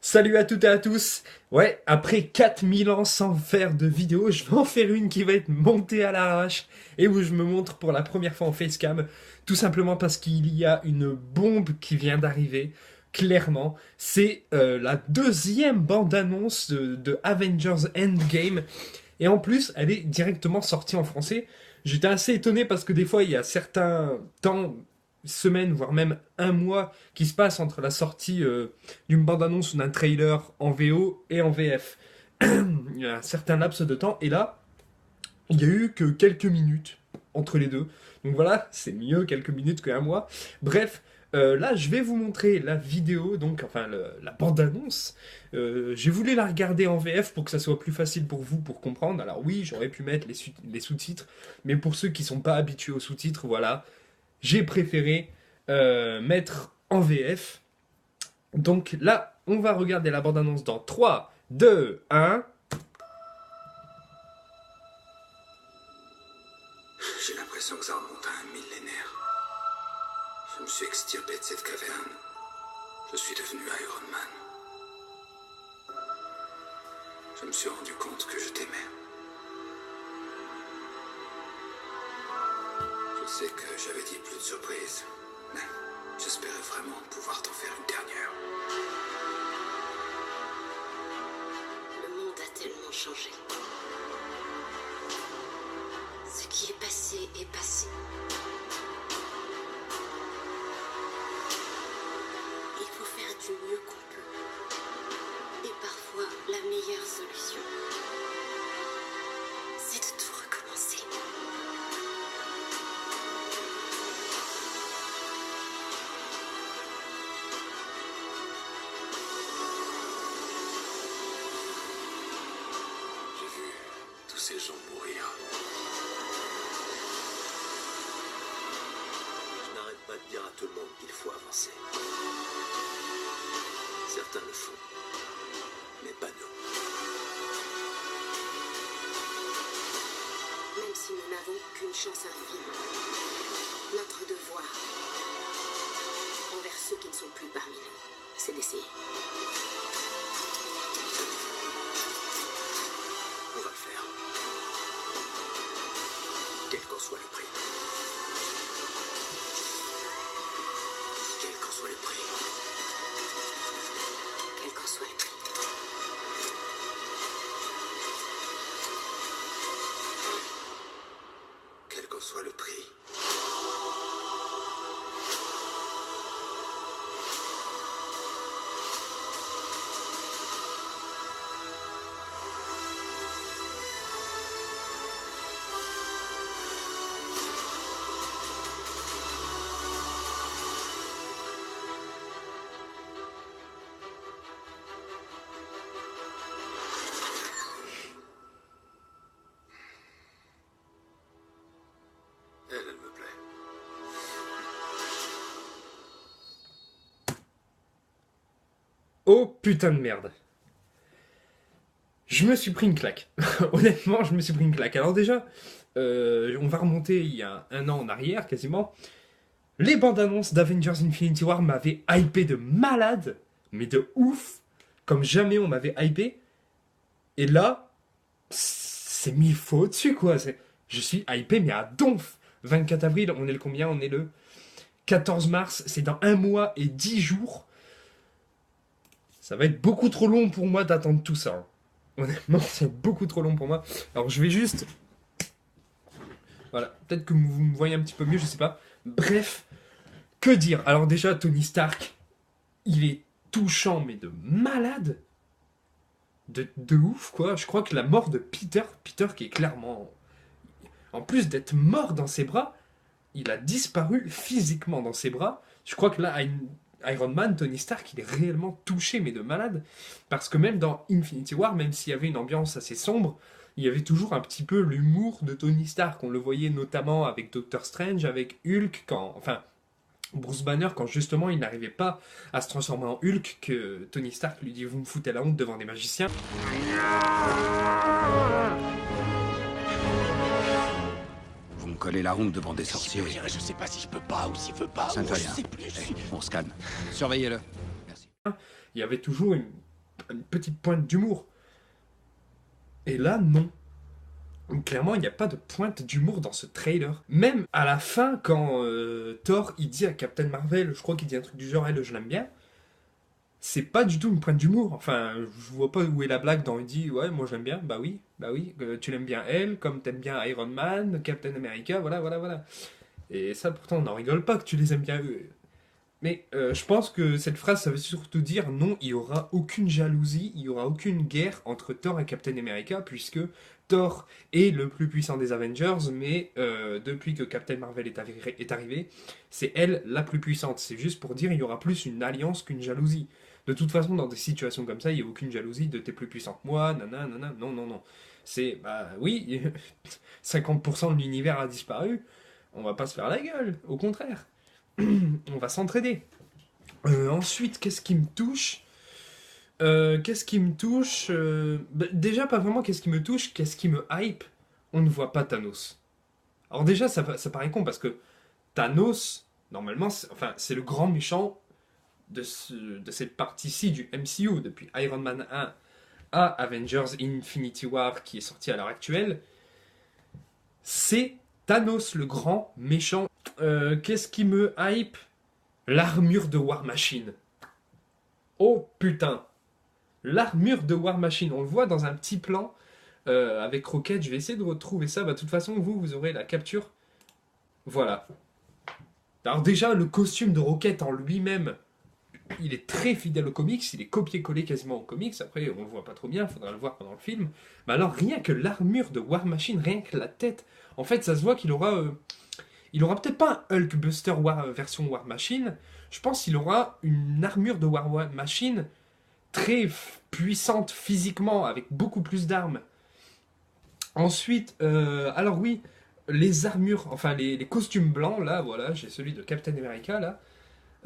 Salut à toutes et à tous. Ouais, après 4000 ans sans faire de vidéo, je vais en faire une qui va être montée à l'arrache et où je me montre pour la première fois en facecam, tout simplement parce qu'il y a une bombe qui vient d'arriver. Clairement, c'est la deuxième bande-annonce de Avengers Endgame et en plus, elle est directement sortie en français. J'étais assez étonné parce que des fois, il y a certains temps, semaines, voire même un mois qui se passe entre la sortie d'une bande-annonce ou d'un trailer en VO et en VF. Il y a un certain laps de temps, et là, il y a eu que quelques minutes entre les deux. Donc voilà, c'est mieux quelques minutes qu'un mois. Bref, là, je vais vous montrer la vidéo, donc enfin la bande-annonce. J'ai voulu la regarder en VF pour que ça soit plus facile pour vous pour comprendre. Alors oui, j'aurais pu mettre les sous-titres, mais pour ceux qui sont pas habitués aux sous-titres, voilà, j'ai préféré mettre en VF. Donc là, on va regarder la bande-annonce dans 3, 2, 1. J'ai l'impression que ça remonte à un millénaire. Je me suis extirpé de cette caverne. Je suis devenu Iron Man. Je me suis rendu compte que je t'aimais. Je sais que j'avais dit plus de surprises, mais j'espérais vraiment pouvoir t'en faire une dernière. Le monde a tellement changé. Ce qui est passé est passé. Il faut faire du mieux qu'on peut. Et parfois, la meilleure solution, c'est de tout recommencer. J'ai vu tous ces gens mourir. Je n'arrête pas de dire à tout le monde qu'il faut avancer. Certains le font, mais pas nous. Même si nous n'avons qu'une chance infime, notre devoir envers ceux qui ne sont plus parmi nous, c'est d'essayer. On va le faire. Quel qu'en soit le prix. Quel qu'en soit le prix. Quel qu'en soit le prix. Quel qu'en soit le prix. Elle me plaît. Oh putain de merde. Je me suis pris une claque. Honnêtement, je me suis pris une claque. Alors déjà, on va remonter il y a un an en arrière quasiment. Les bandes annonces d'Avengers Infinity War m'avaient hypé de malade, mais de ouf, comme jamais on m'avait hypé. Et là, c'est 1000 fois au-dessus quoi. Je suis hypé mais à donf. 24 avril, on est le combien? On est le 14 mars, c'est dans 1 mois et 10 jours. Ça va être beaucoup trop long pour moi d'attendre tout ça, hein. Honnêtement, c'est beaucoup trop long pour moi. Alors je vais juste... Voilà, peut-être que vous me voyez un petit peu mieux, je sais pas. Bref, que dire? Alors déjà, Tony Stark, il est touchant, mais de malade. De ouf, quoi. Je crois que la mort de Peter qui est clairement... En plus d'être mort dans ses bras, il a disparu physiquement dans ses bras. Je crois que là, Iron Man, Tony Stark, il est réellement touché, mais de malade. Parce que même dans Infinity War, même s'il y avait une ambiance assez sombre, il y avait toujours un petit peu l'humour de Tony Stark. On le voyait notamment avec Doctor Strange, avec Hulk, enfin, Bruce Banner, quand justement il n'arrivait pas à se transformer en Hulk, que Tony Stark lui dit « Vous me foutez la honte devant des magiciens ». Vous me collez la honte devant des sorciers. Je sais pas si je peux pas ou s'il veut pas. Ça ne ou fait je rien. sais plus. On scanne. Surveillez-le. Merci. Il y avait toujours une petite pointe d'humour. Et là, non. Donc, clairement, il n'y a pas de pointe d'humour dans ce trailer. Même à la fin, quand Thor, il dit à Captain Marvel, je crois qu'il dit un truc du genre, elle, je l'aime bien, c'est pas du tout une pointe d'humour. Enfin, je vois pas où est la blague dans il dit, ouais, moi je l'aime bien, bah oui, tu l'aimes bien elle, comme t'aimes bien Iron Man, Captain America, voilà, voilà, voilà. Et ça, pourtant, on n'en rigole pas que tu les aimes bien eux. Mais je pense que cette phrase, ça veut surtout dire non, il n'y aura aucune jalousie, il n'y aura aucune guerre entre Thor et Captain America, puisque Thor est le plus puissant des Avengers, mais depuis que Captain Marvel est arrivé, c'est elle la plus puissante. C'est juste pour dire il y aura plus une alliance qu'une jalousie. De toute façon, dans des situations comme ça, il n'y a aucune jalousie de t'es plus puissant que moi, nanana, nanana, non, non, non. C'est, bah oui, 50% de l'univers a disparu, on va pas se faire la gueule, au contraire. On va s'entraider. Ensuite, qu'est-ce qui me touche déjà, pas vraiment qu'est-ce qui me touche, qu'est-ce qui me hype. On ne voit pas Thanos. Alors déjà, ça paraît con parce que Thanos, normalement, c'est le grand méchant de cette partie-ci du MCU, depuis Iron Man 1 à Avengers Infinity War qui est sorti à l'heure actuelle. C'est Thanos, le grand méchant. Qu'est-ce qui me hype? L'armure de War Machine. Oh putain! L'armure de War Machine, on le voit dans un petit plan avec Rocket. Je vais essayer de retrouver ça. Bah, de toute façon, vous aurez la capture. Voilà. Alors déjà, le costume de Rocket en lui-même, il est très fidèle aux comics. Il est copié-collé quasiment aux comics. Après, on le voit pas trop bien. Il faudra le voir pendant le film. Mais alors, rien que l'armure de War Machine, rien que la tête, en fait, ça se voit qu'il aura... il aura peut-être pas un Hulkbuster version War Machine. Je pense qu'il aura une armure de War Machine très puissante physiquement, avec beaucoup plus d'armes. Ensuite, alors oui, les armures, enfin les costumes blancs, là, voilà, j'ai celui de Captain America, là.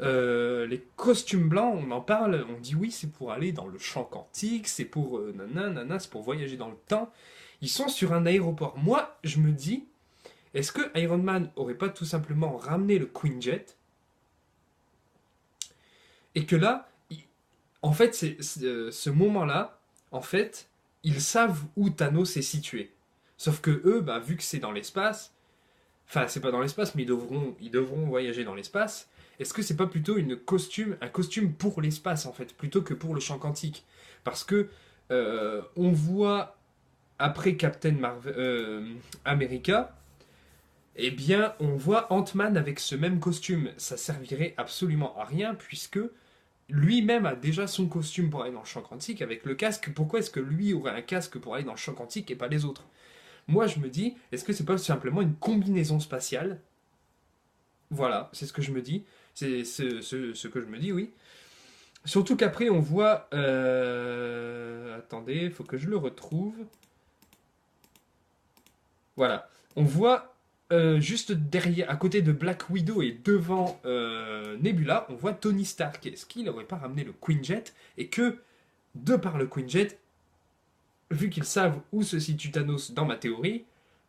Les costumes blancs, on en parle, on dit oui, c'est pour aller dans le champ quantique, c'est pour nanana, c'est pour voyager dans le temps. Ils sont sur un aéroport. Moi, je me dis, est-ce que Iron Man aurait pas tout simplement ramené le Quinjet et que là, en fait, ce moment-là, en fait, ils savent où Thanos est situé. Sauf que eux, bah, vu que c'est dans l'espace, enfin, c'est pas dans l'espace, mais ils devront voyager dans l'espace. Est-ce que c'est pas plutôt un costume pour l'espace, en fait, plutôt que pour le champ quantique? Parce que on voit, après Captain America, eh bien, on voit Ant-Man avec ce même costume. Ça servirait absolument à rien, puisque lui-même a déjà son costume pour aller dans le champ quantique avec le casque. Pourquoi est-ce que lui aurait un casque pour aller dans le champ quantique et pas les autres? Moi, je me dis, est-ce que c'est pas simplement une combinaison spatiale? Voilà, c'est ce que je me dis. C'est ce que je me dis, oui. Surtout qu'après, on voit... Attendez, il faut que je le retrouve. Voilà. On voit juste derrière, à côté de Black Widow et devant Nebula, on voit Tony Stark. Est-ce qu'il n'aurait pas ramené le Quinjet? Et que, de par le Quinjet, vu qu'ils savent où se situe Thanos dans ma théorie,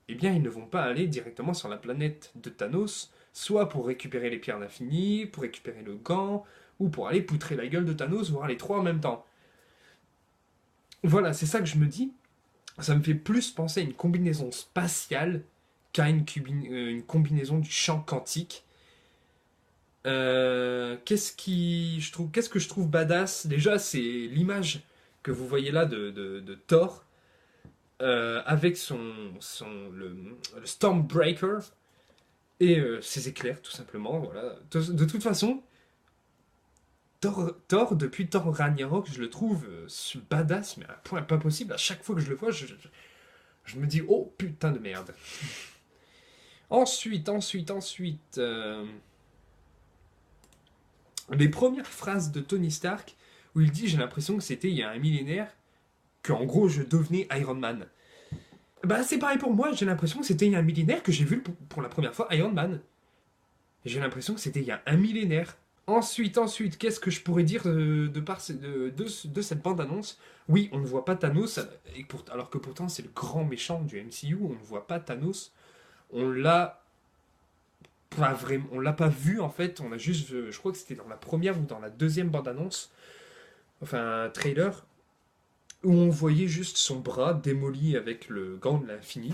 eh bien, ils ne vont pas aller directement sur la planète de Thanos, soit pour récupérer les pierres d'infini, pour récupérer le gant, ou pour aller poutrer la gueule de Thanos, voire les trois en même temps. Voilà, c'est ça que je me dis. Ça me fait plus penser à une combinaison spatiale qu'à une combinaison du champ quantique. Qu'est-ce que je trouve badass? Déjà, c'est l'image que vous voyez là de Thor avec le Stormbreaker et ses éclairs, tout simplement. Voilà. De toute façon, Thor, depuis Thor Ragnarok, je le trouve badass, mais à un point pas possible. À chaque fois que je le vois, je me dis, oh putain de merde. Ensuite, les premières phrases de Tony Stark, où il dit, j'ai l'impression que c'était il y a un millénaire, qu'en gros je devenais Iron Man. Bah c'est pareil pour moi, j'ai l'impression que c'était il y a un millénaire que j'ai vu pour la première fois Iron Man. J'ai l'impression que c'était il y a un millénaire. Ensuite, qu'est-ce que je pourrais dire de cette bande-annonce? Oui, on ne voit pas Thanos, alors que pourtant c'est le grand méchant du MCU, on ne voit pas Thanos. On l'a pas vraiment, on l'a pas vu en fait, on a juste, je crois que c'était dans la première ou dans la deuxième bande-annonce, enfin un trailer, où on voyait juste son bras démoli avec le gant de l'infini.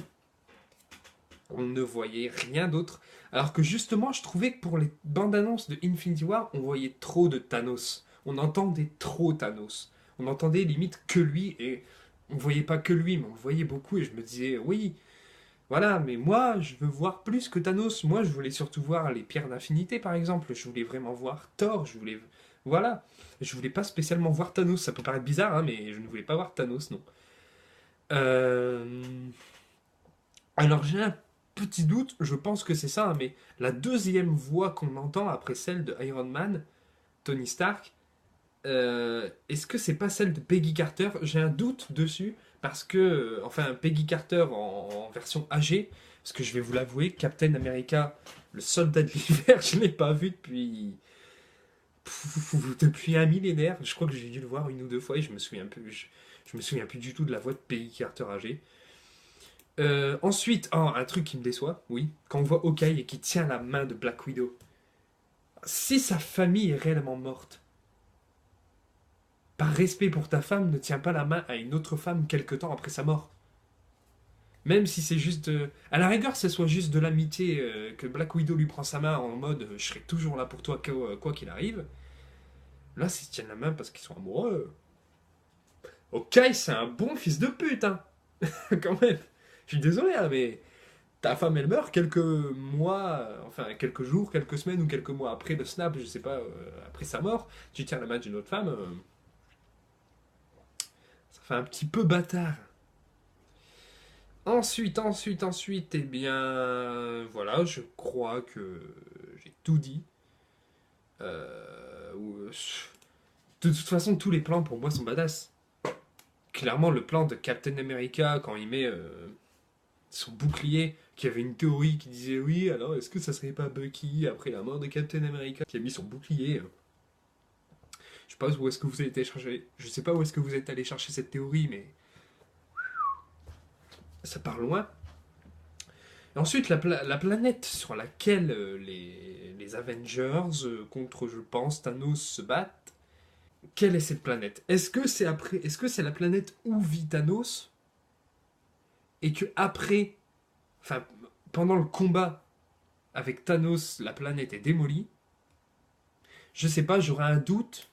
On ne voyait rien d'autre. Alors que justement, je trouvais que pour les bandes annonces de Infinity War, on voyait trop de Thanos. On entendait trop Thanos. On entendait limite que lui, et on voyait pas que lui, mais on le voyait beaucoup, et je me disais, oui, voilà, mais moi, je veux voir plus que Thanos. Moi, je voulais surtout voir les pierres d'infinité, par exemple. Je voulais vraiment voir Thor, je voulais... Voilà. Je voulais pas spécialement voir Thanos. Ça peut paraître bizarre, hein, mais je ne voulais pas voir Thanos, non. Euh... Alors, j'ai un petit doute, je pense que c'est ça, hein, mais la deuxième voix qu'on entend après celle de Iron Man, Tony Stark, est-ce que c'est pas celle de Peggy Carter? J'ai un doute dessus, parce que, enfin, Peggy Carter en version âgée, parce que je vais vous l'avouer, Captain America, le soldat de l'hiver, je l'ai pas vu depuis un millénaire. Je crois que j'ai dû le voir une ou deux fois et je me souviens plus du tout de la voix de Peggy Carter âgée. Ensuite, un truc qui me déçoit, oui, quand on voit Hawkeye et qui tient la main de Black Widow. Si sa famille est réellement morte, par respect pour ta femme, ne tiens pas la main à une autre femme quelque temps après sa mort. Même si c'est juste... à la rigueur, ce soit juste de l'amitié, que Black Widow lui prend sa main en mode je serai toujours là pour toi quoi qu'il arrive. Là, s'ils tiennent la main parce qu'ils sont amoureux... Ok, c'est un bon fils de pute, hein. Quand même. Je suis désolé, hein, mais ta femme, elle meurt quelques mois, enfin quelques jours, quelques semaines ou quelques mois après le snap, je sais pas, après sa mort, tu tiens la main d'une autre femme, ça fait un petit peu bâtard. Ensuite, eh bien, voilà, je crois que j'ai tout dit. De toute façon, tous les plans pour moi sont badass. Clairement, le plan de Captain America, quand il met son bouclier, qui avait une théorie qui disait oui, alors est-ce que ça serait pas Bucky après la mort de Captain America qui a mis son bouclier. Je sais pas où est-ce que vous êtes allé chercher. Je sais pas où est-ce que vous êtes allé chercher cette théorie, mais ça part loin. Et ensuite, la planète sur laquelle les Avengers contre, je pense, Thanos se battent. Quelle est cette planète? Est-ce que c'est la planète où vit Thanos et que après, enfin, pendant le combat avec Thanos, la planète est démolie? Je sais pas, j'aurais un doute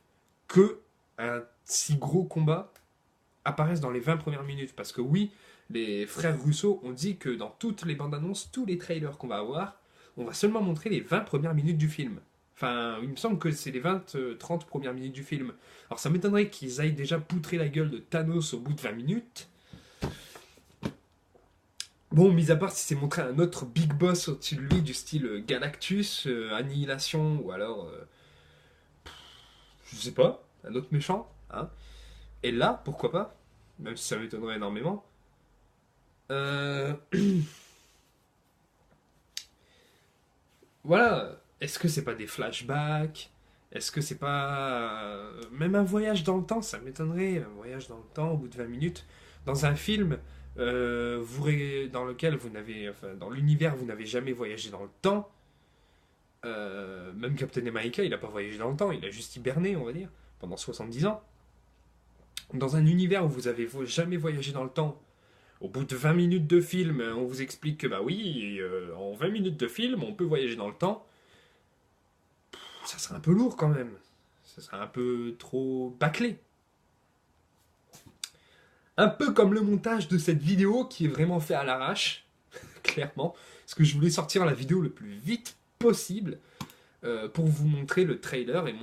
que un si gros combat apparaisse dans les 20 premières minutes. Parce que oui, les frères Russo ont dit que dans toutes les bandes annonces, tous les trailers qu'on va avoir, on va seulement montrer les 20 premières minutes du film. Enfin, il me semble que c'est les 20-30 premières minutes du film. Alors ça m'étonnerait qu'ils aillent déjà poutrer la gueule de Thanos au bout de 20 minutes. Bon, mis à part si c'est montré un autre big boss au-dessus de lui, du style Galactus, Annihilation, ou alors... je sais pas, un autre méchant, hein. Et là, pourquoi pas? Même si ça m'étonnerait énormément. Voilà. Est-ce que c'est pas des flashbacks? Est-ce que c'est pas... même un voyage dans le temps, ça m'étonnerait. Un voyage dans le temps au bout de 20 minutes. Dans un film dans lequel vous n'avez... Enfin, dans l'univers, vous n'avez jamais voyagé dans le temps. Même Captain America, il n'a pas voyagé dans le temps. Il a juste hiberné, on va dire, pendant 70 ans. Dans un univers où vous avez jamais voyagé dans le temps, au bout de 20 minutes de film, on vous explique que bah oui, en 20 minutes de film, on peut voyager dans le temps. Ça serait un peu lourd quand même. Ça serait un peu trop bâclé. Un peu comme le montage de cette vidéo qui est vraiment fait à l'arrache, clairement. Parce que je voulais sortir la vidéo le plus vite possible pour vous montrer le trailer et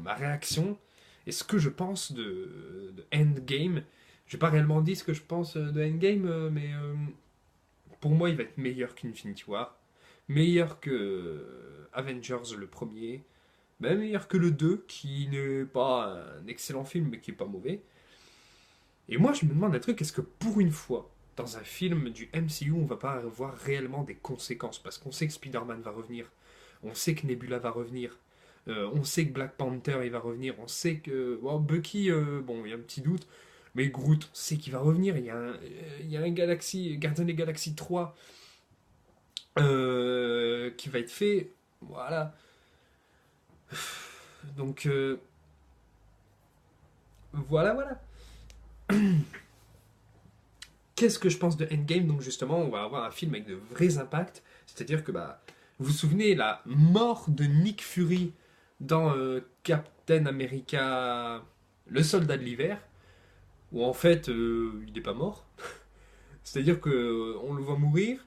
ma réaction et ce que je pense de Endgame. Je n'ai pas réellement dit ce que je pense de Endgame, mais pour moi, il va être meilleur qu'Infinity War. Meilleur que Avengers le premier. Même meilleur que le 2, qui n'est pas un excellent film, mais qui n'est pas mauvais. Et moi, je me demande un truc, est-ce que pour une fois, dans un film du MCU, on va pas avoir réellement des conséquences? Parce qu'on sait que Spider-Man va revenir. On sait que Nebula va revenir. On sait que Black Panther, il va revenir. On sait que... Oh, Bucky, bon, il y a un petit doute. Mais Groot, on sait qu'il va revenir. Il y a un Gardien des Galaxies 3 qui va être fait. Voilà. Donc, voilà. Qu'est-ce que je pense de Endgame? Donc justement, on va avoir un film avec de vrais impacts. C'est-à-dire que, bah, vous vous souvenez, la mort de Nick Fury dans Captain America, le soldat de l'hiver, où en fait, il n'est pas mort. C'est-à-dire que on le voit mourir,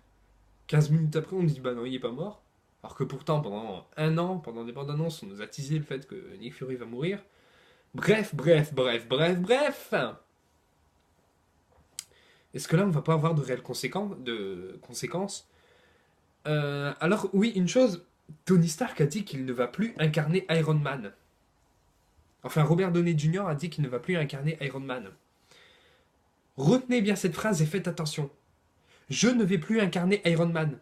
15 minutes après, on dit, bah non, il n'est pas mort. Alors que pourtant, pendant un an, pendant des bandes annonces, on nous a teasé le fait que Nick Fury va mourir. Bref. Est-ce que là, on va pas avoir de réelles conséquences? Alors, oui, une chose, Tony Stark a dit qu'il ne va plus incarner Iron Man. Enfin, Robert Downey Jr. a dit qu'il ne va plus incarner Iron Man. Retenez bien cette phrase et faites attention. Je ne vais plus incarner Iron Man.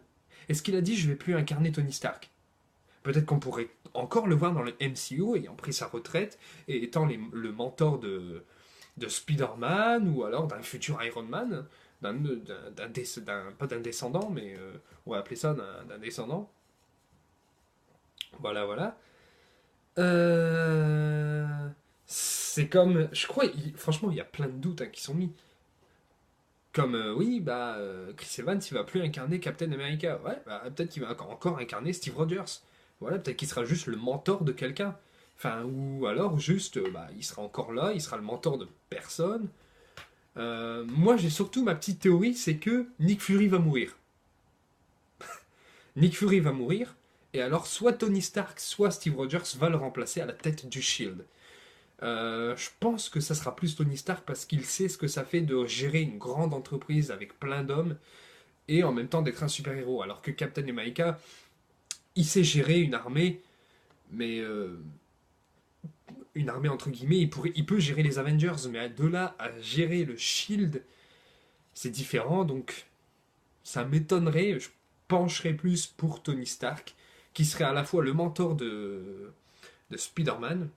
Est-ce qu'il a dit je vais plus incarner Tony Stark? Peut-être qu'on pourrait encore le voir dans le MCU ayant pris sa retraite et étant le mentor de Spider-Man ou alors d'un futur Iron Man, pas d'un descendant, mais on va appeler ça d'un descendant. Voilà. C'est comme, je crois, franchement, il y a plein de doutes qui sont mis. Comme, Chris Evans, il va plus incarner Captain America. Ouais, bah, peut-être qu'il va encore incarner Steve Rogers. Voilà, peut-être qu'il sera juste le mentor de quelqu'un. Enfin, ou alors juste, il sera encore là, il sera le mentor de personne. Moi, j'ai surtout ma petite théorie, c'est que Nick Fury va mourir. Nick Fury va mourir, et alors soit Tony Stark, soit Steve Rogers va le remplacer à la tête du Shield. Je pense que ça sera plus Tony Stark parce qu'il sait ce que ça fait de gérer une grande entreprise avec plein d'hommes et en même temps d'être un super-héros. Alors que Captain America, il sait gérer une armée, mais une armée entre guillemets, il peut gérer les Avengers, mais de là à gérer le Shield, c'est différent, donc ça m'étonnerait, je pencherais plus pour Tony Stark, qui serait à la fois le mentor de Spider-Man.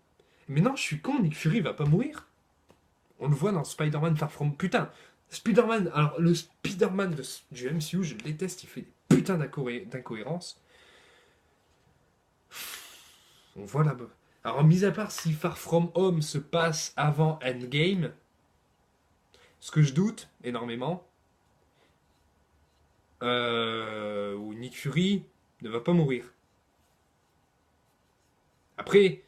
Mais non, je suis con, Nick Fury va pas mourir. On le voit dans Spider-Man Far From... Putain, Spider-Man, alors le Spider-Man du MCU, je le déteste, il fait des putains d'incohérences. On voit là-bas. Alors, mis à part si Far From Home se passe avant Endgame, ce que je doute énormément, où Nick Fury ne va pas mourir. Après,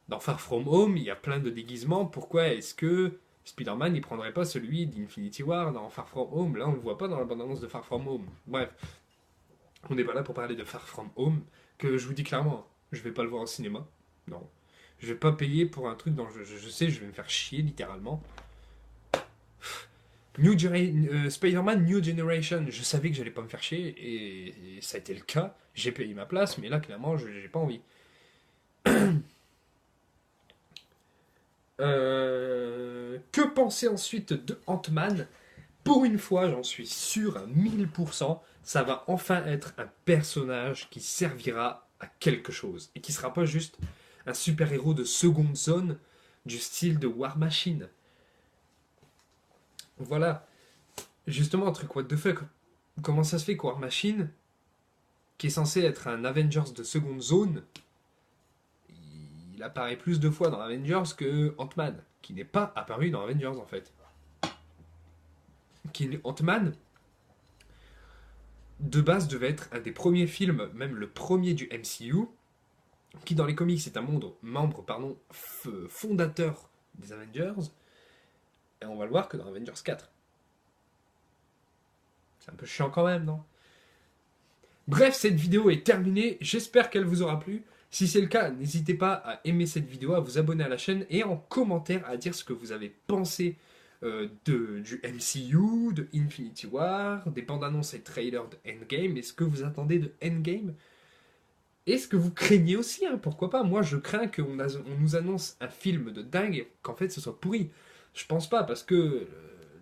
dans Far From Home, il y a plein de déguisements. Pourquoi est-ce que Spider-Man ne prendrait pas celui d'Infinity War dans Far From Home? Là, on ne le voit pas dans la bande-annonce de Far From Home. Bref, on n'est pas là pour parler de Far From Home, que je vous dis clairement, je vais pas le voir au cinéma. Non. Je vais pas payer pour un truc dont je sais, je vais me faire chier, littéralement. Spider-Man New Generation, je savais que j'allais pas me faire chier, et ça a été le cas. J'ai payé ma place, mais là, clairement, j'ai pas envie. Que penser ensuite de Ant-Man? Pour une fois, j'en suis sûr à 1000%, ça va enfin être un personnage qui servira à quelque chose, et qui sera pas juste un super-héros de seconde zone du style de War Machine. Voilà. Justement, un truc what the fuck. Comment ça se fait que War Machine, qui est censé être un Avengers de seconde zone, il apparaît plus de fois dans Avengers que Ant-Man, qui n'est pas apparu dans Avengers en fait. Ant-Man, de base, devait être un des premiers films, même le premier du MCU, qui dans les comics est un membre fondateur des Avengers, et on va le voir que dans Avengers 4. C'est un peu chiant quand même, non? Bref, cette vidéo est terminée, j'espère qu'elle vous aura plu. Si c'est le cas, n'hésitez pas à aimer cette vidéo, à vous abonner à la chaîne et en commentaire à dire ce que vous avez pensé du MCU, de Infinity War, des bandes annonces et trailers de Endgame. Est-ce que vous attendez de Endgame? Est-ce que vous craignez aussi, pourquoi pas? Moi je crains qu'on nous annonce un film de dingue et qu'en fait ce soit pourri. Je pense pas, parce que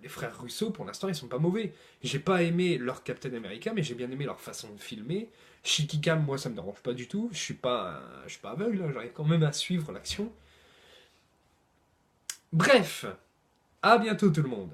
les frères Russo pour l'instant ils sont pas mauvais. J'ai pas aimé leur Captain America, mais j'ai bien aimé leur façon de filmer. Shikikam, moi ça me dérange pas du tout, je suis pas aveugle, j'arrive quand même à suivre l'action. Bref, à bientôt tout le monde.